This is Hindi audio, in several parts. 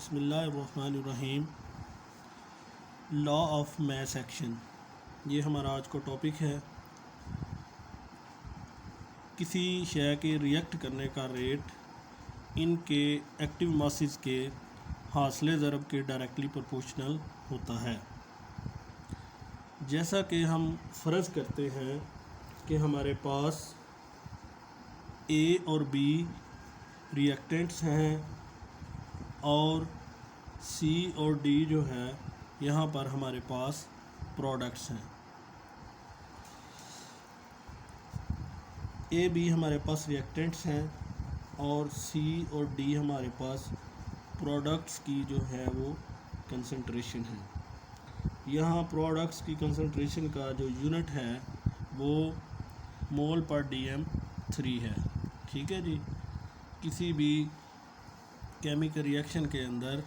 बिस्मिल्लाहिर्रहमानिर्रहीम। लॉ ऑफ मास एक्शन, ये हमारा आज का टॉपिक है। किसी शय के रिएक्ट करने का रेट इनके एक्टिव मासेस के हासिल ज़रब के डायरेक्टली प्रोपोर्शनल होता है। जैसा कि हम फ़र्ज़ करते हैं कि हमारे पास ए और बी रिएक्टेंट्स हैं और सी और डी जो है यहाँ पर हमारे पास प्रोडक्ट्स हैं। ए बी हमारे पास रिएक्टेंट्स हैं और सी और डी हमारे पास प्रोडक्ट्स की जो है वो कंसंट्रेशन है। यहाँ प्रोडक्ट्स की कंसंट्रेशन का जो यूनिट है वो मोल पर DM3 है। ठीक है जी। किसी भी केमिकल रिएक्शन के अंदर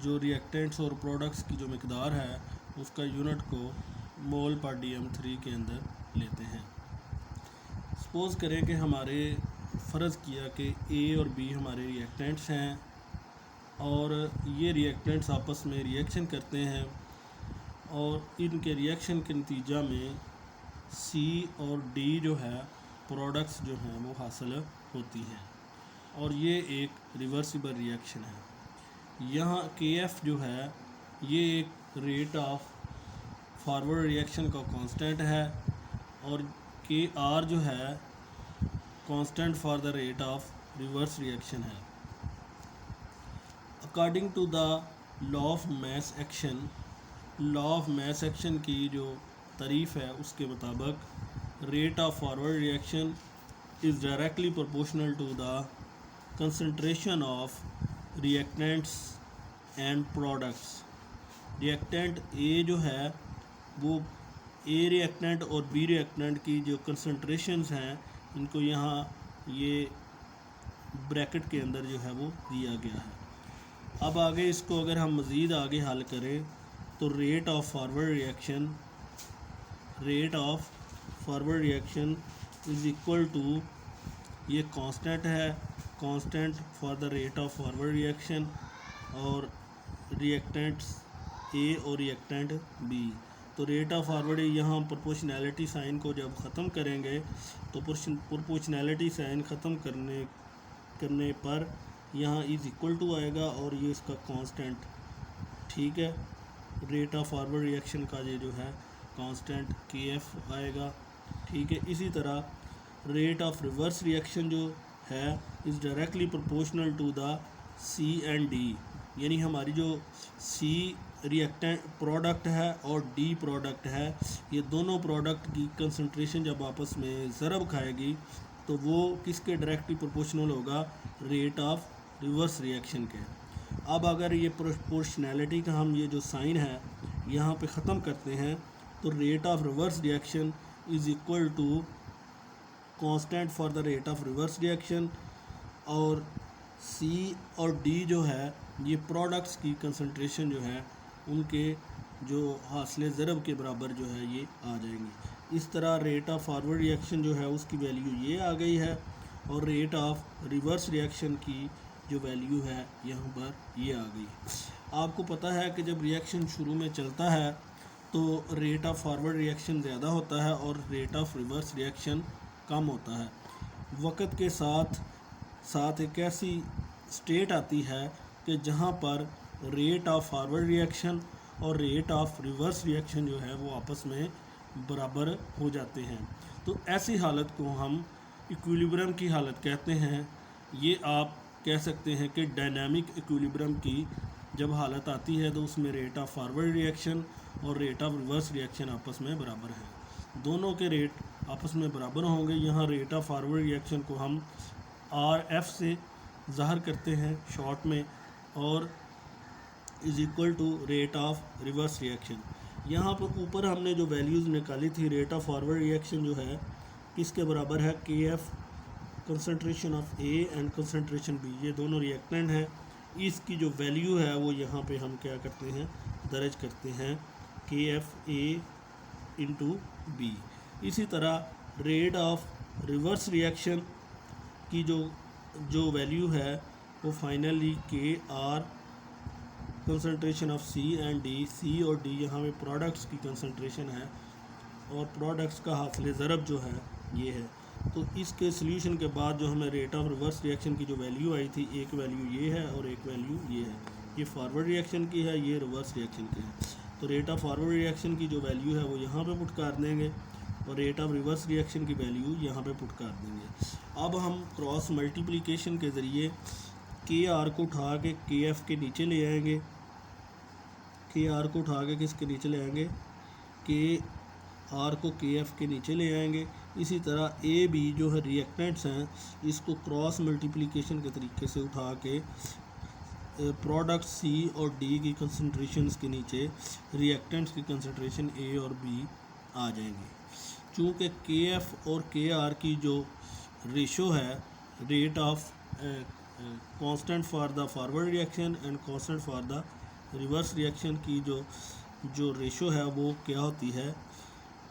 जो रिएक्टेंट्स और प्रोडक्ट्स की जो मिकदार है उसका यूनिट को मोल पर DM3 के अंदर लेते हैं। सपोज़ करें कि हमारे फ़र्ज़ किया कि ए और बी हमारे रिएक्टेंट्स हैं और ये रिएक्टेंट्स आपस में रिएक्शन करते हैं और इनके रिएक्शन के नतीजा में सी और डी जो है प्रोडक्ट्स जो हैं वो हासिल होती हैं और ये एक रिवर्सिबल रिएक्शन है। यहाँ KF जो है ये एक रेट ऑफ फॉरवर्ड रिएक्शन का कांस्टेंट है और KR जो है constant for the rate of reverse reaction है। According to the law of mass action, law of mass action की जो तारीफ़ है उसके मुताबिक rate of forward reaction is directly proportional to the concentration of reactants and products। Reactant A जो है वो ए रिएक्टेंट और बी रिएक्टेंट की जो कंसंट्रेशंस हैं इनको यहाँ ये ब्रैकेट के अंदर जो है वो दिया गया है। अब आगे इसको अगर हम मज़ीद आगे हल करें तो rate of forward reaction is equal to, ये कांस्टेंट है, constant for the rate of forward reaction और रिएक्टेंट्स ए और रिएक्टेंट बी। तो रेट ऑफ फॉरवर्ड यहाँ प्रोपोर्शनैलिटी साइन को जब ख़त्म करेंगे तो प्रोपोर्शनैलिटी साइन ख़त्म करने पर यहाँ इज़ इक्वल टू आएगा और ये इसका कांस्टेंट। ठीक है, रेट ऑफ फॉरवर्ड रिएक्शन का ये जो है कांस्टेंट KF आएगा। ठीक है, इसी तरह रेट ऑफ रिवर्स रिएक्शन जो है is directly proportional to the C and D, यानी हमारी जो C रिएक्टेंट प्रोडक्ट है और D प्रोडक्ट है, ये दोनों प्रोडक्ट की कंसंट्रेशन जब आपस में ज़रब खाएगी तो वो किसके डायरेक्टली प्रोपोर्शनल होगा, रेट ऑफ रिवर्स रिएक्शन के। अब अगर ये प्रोपोर्शनैलिटी का हम ये जो साइन है यहाँ पे ख़त्म करते हैं तो rate of reverse reaction is equal to constant for the rate of reverse reaction और C और D जो है ये प्रोडक्ट्स की कंसंट्रेशन जो है उनके जो हासिल ज़रब के बराबर जो है ये आ जाएंगी। इस तरह रेट ऑफ फॉरवर्ड रिएक्शन जो है उसकी वैल्यू ये आ गई है और रेट ऑफ रिवर्स रिएक्शन की जो वैल्यू है यहाँ पर ये आ गई। आपको पता है कि जब रिएक्शन शुरू में चलता है तो रेट ऑफ फॉरवर्ड रिएक्शन ज़्यादा होता है और रेट ऑफ रिवर्स रिएक्शन कम होता है। वक़्त के साथ एक ऐसी स्टेट आती है कि जहाँ पर रेट ऑफ फॉरवर्ड रिएक्शन और रेट ऑफ रिवर्स रिएक्शन जो है वो आपस में बराबर हो जाते हैं। तो ऐसी हालत को हम इक्विलिब्रियम की हालत कहते हैं। ये आप कह सकते हैं कि डायनामिक इक्विलिब्रियम की जब हालत आती है तो उसमें रेट ऑफ फॉरवर्ड रिएक्शन और रेट ऑफ रिवर्स रिएक्शन आपस में बराबर हैं। दोनों के रेट आपस में बराबर होंगे। यहाँ रेट ऑफ फॉरवर्ड रिएक्शन को हम RF से ज़ाहिर करते हैं शॉर्ट में और is equal to rate of reverse reaction. यहाँ पर ऊपर हमने जो वैल्यूज़ निकाली थी रेट ऑफ फॉरवर्ड रिएक्शन जो है किसके बराबर है, KF concentration of A and concentration B, ये दोनों रिएक्टेंट हैं। इसकी जो वैल्यू है वो यहाँ पे हम क्या करते हैं, दर्ज करते हैं KF A इंटू B। इसी तरह रेट ऑफ रिवर्स रिएक्शन की जो वैल्यू है वो finally KR concentration of C and D, C और डी यहाँ पे प्रोडक्ट्स की कंसनट्रेशन है और प्रोडक्ट्स का हासिल ज़रब जो है ये है। तो इसके सोल्यूशन के बाद जो हमें रेट ऑफ रिवर्स रिएक्शन की जो वैल्यू आई थी, एक वैल्यू ये है और एक वैल्यू ये है। ये फॉरवर्ड रिएक्शन की है, ये रिवर्स रिएक्शन की है। तो रेट ऑफ फॉरवर्ड रिएक्शन की जो वैल्यू है वो यहाँ पे पुट कर देंगे और रेट ऑफ रिवर्स रिएक्शन की वैल्यू यहाँ पे पुट कर देंगे। अब हम क्रॉस मल्टीप्लिकेशन के ज़रिए के आर को उठा के के एफ़ के नीचे ले आएंगे, के आर को उठा के किसके नीचे ले आएंगे, के आर को के एफ़ के नीचे ले आएंगे। इसी तरह ए बी जो है रिएक्टेंट्स हैं, इसको क्रॉस मल्टीप्लिकेशन के तरीके से उठा के प्रोडक्ट सी और डी की कंसंट्रेशंस के नीचे रिएक्टेंट्स की कंसंट्रेशन ए और बी आ जाएंगी। चूँकि के एफ़ और के आर की जो रेशो है, rate of constant for the forward reaction and constant for the reverse reaction की जो रेशो है वो क्या होती है,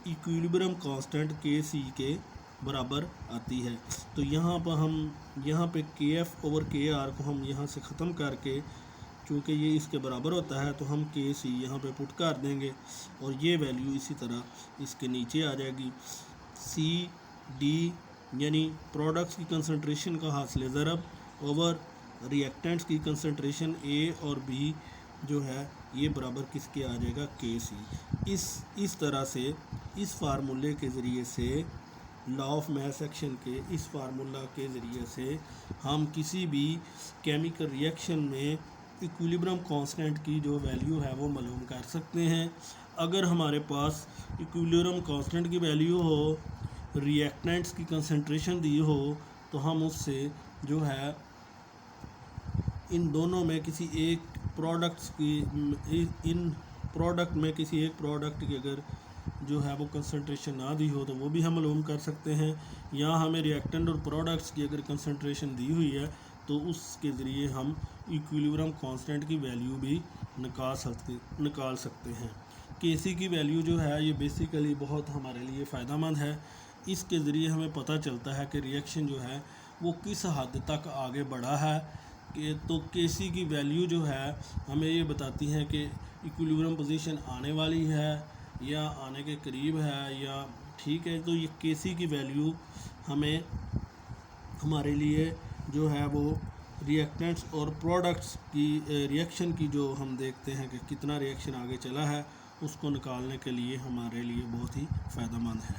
इक्विलिब्रियम कांस्टेंट के सी के बराबर आती है। तो यहाँ पे के एफ़ ओवर के आर को हम यहाँ से ख़त्म करके, चूँकि ये इसके बराबर होता है, तो हम के सी यहाँ पे पुट कर देंगे और ये वैल्यू इसी तरह इसके नीचे आ जाएगी। सी डी यानी प्रोडक्ट्स की कंसंट्रेशन का हासिल ज़रब ओवर रिएक्टेंट्स की कंसंट्रेशन ए और बी जो है ये बराबर किसके आ जाएगा, के सी। इस तरह से इस फार्मूले के ज़रिए से, लॉ ऑफ मास एक्शन के इस फार्मूला के ज़रिए से हम किसी भी केमिकल रिएक्शन में इक्विलिब्रियम कांस्टेंट की जो वैल्यू है वो मालूम कर सकते हैं। अगर हमारे पास इक्विलिब्रियम कांस्टेंट की वैल्यू हो, रिएक्टेंट्स की कंसंट्रेशन दी हो, तो हम उससे जो है इन दोनों में किसी एक प्रोडक्ट्स की, इन प्रोडक्ट में किसी एक प्रोडक्ट की अगर जो है वो कंसंट्रेशन ना दी हो तो वो भी हम मालूम कर सकते हैं। या हमें रिएक्टेंट और प्रोडक्ट्स की अगर कंसंट्रेशन दी हुई है तो उसके ज़रिए हम इक्विलिब्रियम कांस्टेंट की वैल्यू भी निकाल सकते हैं। केसी की वैल्यू जो है ये बेसिकली बहुत हमारे लिए फ़ायदेमंद है। इसके ज़रिए हमें पता चलता है कि रिएक्शन जो है वो किस हद तक आगे बढ़ा है। तो केसी की वैल्यू जो है हमें ये बताती है कि इक्विलिब्रियम पोजीशन आने वाली है या आने के करीब है या ठीक है। तो ये केसी की वैल्यू हमें हमारे लिए जो है वो रिएक्टेंट्स और प्रोडक्ट्स की रिएक्शन की जो हम देखते हैं कि कितना रिएक्शन आगे चला है, उसको निकालने के लिए हमारे लिए बहुत ही फ़ायदेमंद है।